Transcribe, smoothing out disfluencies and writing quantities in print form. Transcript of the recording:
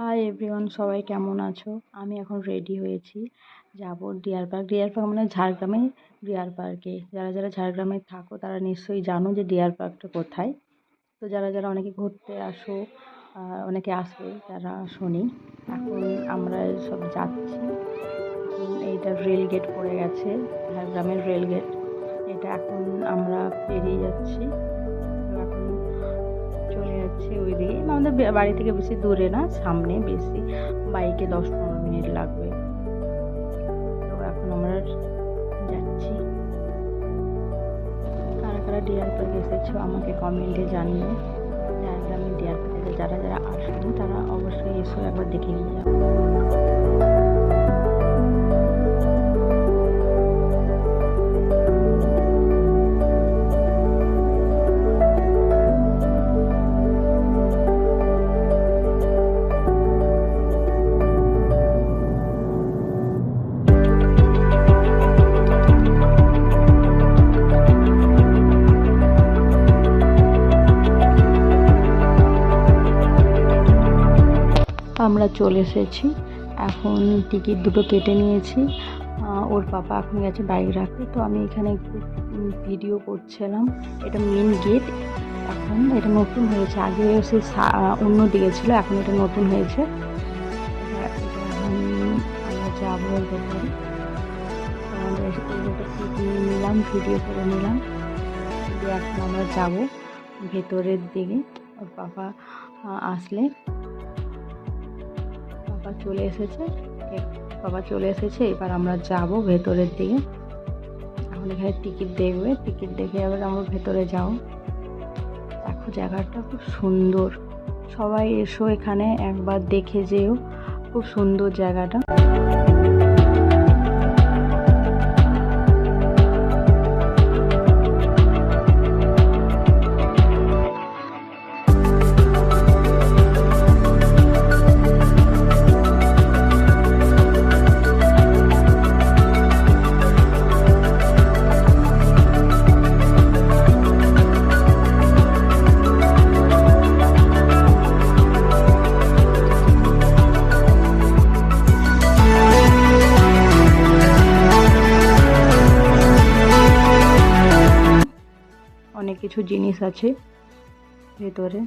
Hi everyone, সবাই কেমন আছো? আমি এখন রেডি হয়েছি, যাব ডিয়ার পার্ক। ডিয়ার পার্ক মানে ঝাড়গ্রামে ডিয়ার পার্কে। যারা যারা ঝাড়গ্রামে থাকো তারা নিশ্চয়ই জানো যে ডিয়ার পার্কটা কোথায়। তো যারা যারা অনেকে ঘুরতে আসো, অনেকে আসবে যারা শুনি। এখন আমরা সব যাচ্ছি। এখন এইটা রেল গেট পড়ে গেছে, ঝাড়গ্রামের রেল গেট। এটা এখন আমরা পেরিয়ে যাচ্ছি। তো এখন চলে যাচ্ছে ওই দিকে। আমাদের বাড়ি থেকে বেশি দূরে না, সামনে, বেশি বাইকে 10-15 মিনিট লাগবে। তো এখন আমরা যাচ্ছি। কারা কারা ডিয়ার পার্ক এসেছো আমাকে কমেন্টে জানিয়ে। ঝাড়গ্রামের ডিয়ার পার্কে যারা যারা আসেনি তারা অবশ্যই এসো, একবার দেখে নিয়ে যাও। আমরা চলে এসেছি। এখন টিকিট দুটো কেটে নিয়েছি। ওর পাপা এখন গেছে বাইক রাখতে। তো আমি এখানে একটু ভিডিও করছিলাম। এটা মেন গেট। এখন এটা নতুন হয়েছে, আগে সে অন্য দিকে ছিল, এখন এটা নতুন হয়েছে। আমরা যাবো এর ব্যাপারে। আমাদের নিয়ে নিলাম, ভিডিও করে নিলাম। এখন আমরা যাব ভেতরের দিকে। ওর পাপা আসলে বাবা চলে এসেছে। এবার আমরা যাব ভেতরের দিকে। এখন এখানে টিকিট দেখবে, টিকিট দেখে এবার আমরা ভেতরে যাও। দেখো জায়গাটা খুব সুন্দর, সবাই এসো এখানে একবার দেখে যেও, খুব সুন্দর জায়গাটা। অনেক কিছু জিনিস আছে ভেতরে।